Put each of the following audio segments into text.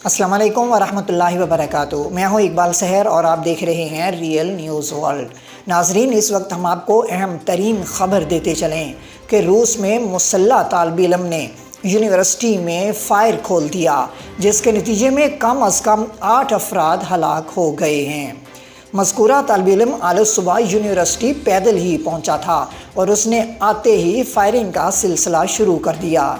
السلام علیکم ورحمۃ اللہ وبرکاتہ۔ میں ہوں اقبال سحر اور آپ دیکھ رہے ہیں ریئل نیوز ورلڈ۔ ناظرین، اس وقت ہم آپ کو اہم ترین خبر دیتے چلیں کہ روس میں مسلح طالب علم نے یونیورسٹی میں فائر کھول دیا، جس کے نتیجے میں کم از کم 8 افراد ہلاک ہو گئے ہیں۔ مذکورہ طالب علم آج صبح یونیورسٹی پیدل ہی پہنچا تھا اور اس نے آتے ہی فائرنگ کا سلسلہ شروع کر دیا،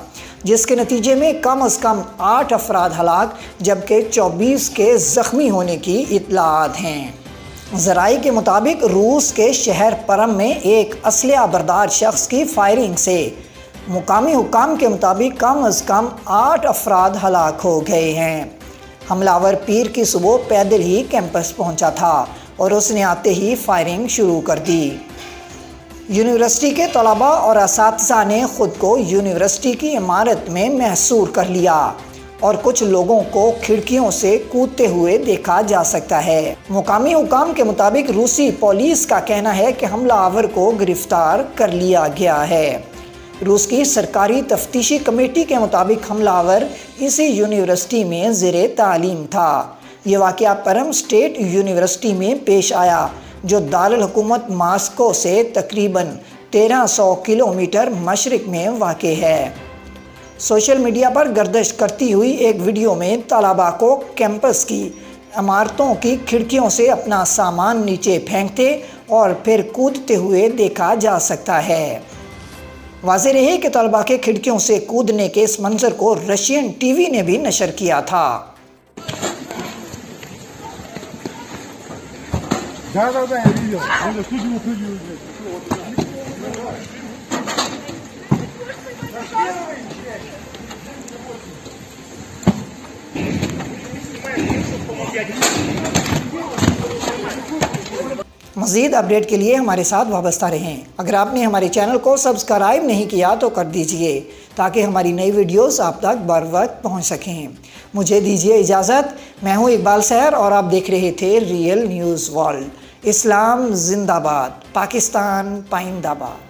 جس کے نتیجے میں کم از کم 8 افراد ہلاک جبکہ 24 کے زخمی ہونے کی اطلاعات ہیں۔ ذرائع کے مطابق روس کے شہر پرم میں ایک اسلحہ بردار شخص کی فائرنگ سے مقامی حکام کے مطابق کم از کم 8 افراد ہلاک ہو گئے ہیں۔ حملہ آور پیر کی صبح پیدل ہی کیمپس پہنچا تھا اور اس نے آتے ہی فائرنگ شروع کر دی۔ یونیورسٹی کے طلباء اور اساتذہ نے خود کو یونیورسٹی کی عمارت میں محصور کر لیا اور کچھ لوگوں کو کھڑکیوں سے کودتے ہوئے دیکھا جا سکتا ہے۔ مقامی حکام کے مطابق روسی پولیس کا کہنا ہے کہ حملہ آور کو گرفتار کر لیا گیا ہے۔ روس کی سرکاری تفتیشی کمیٹی کے مطابق حملہ آور اسی یونیورسٹی میں زیر تعلیم تھا۔ یہ واقعہ پرم سٹیٹ یونیورسٹی میں پیش آیا، جو دارالحکومت ماسکو سے تقریباً 1300 کلومیٹر مشرق میں واقع ہے۔ سوشل میڈیا پر گردش کرتی ہوئی ایک ویڈیو میں طلباء کو کیمپس کی عمارتوں کی کھڑکیوں سے اپنا سامان نیچے پھینکتے اور پھر کودتے ہوئے دیکھا جا سکتا ہے۔ واضح رہے کہ طلباء کے کھڑکیوں سے کودنے کے اس منظر کو رشین ٹی وی نے بھی نشر کیا تھا۔ مزید اپڈیٹ کے لیے ہمارے ساتھ وابستہ رہیں۔ اگر آپ نے ہمارے چینل کو سبسکرائب نہیں کیا تو کر دیجئے تاکہ ہماری نئی ویڈیوز آپ تک بر وقت پہنچ سکیں۔ مجھے دیجئے اجازت۔ میں ہوں اقبال سحر اور آپ دیکھ رہے تھے ریئل نیوز ورلڈ۔ اسلام زندہ باد، پاکستان پائندہ باد۔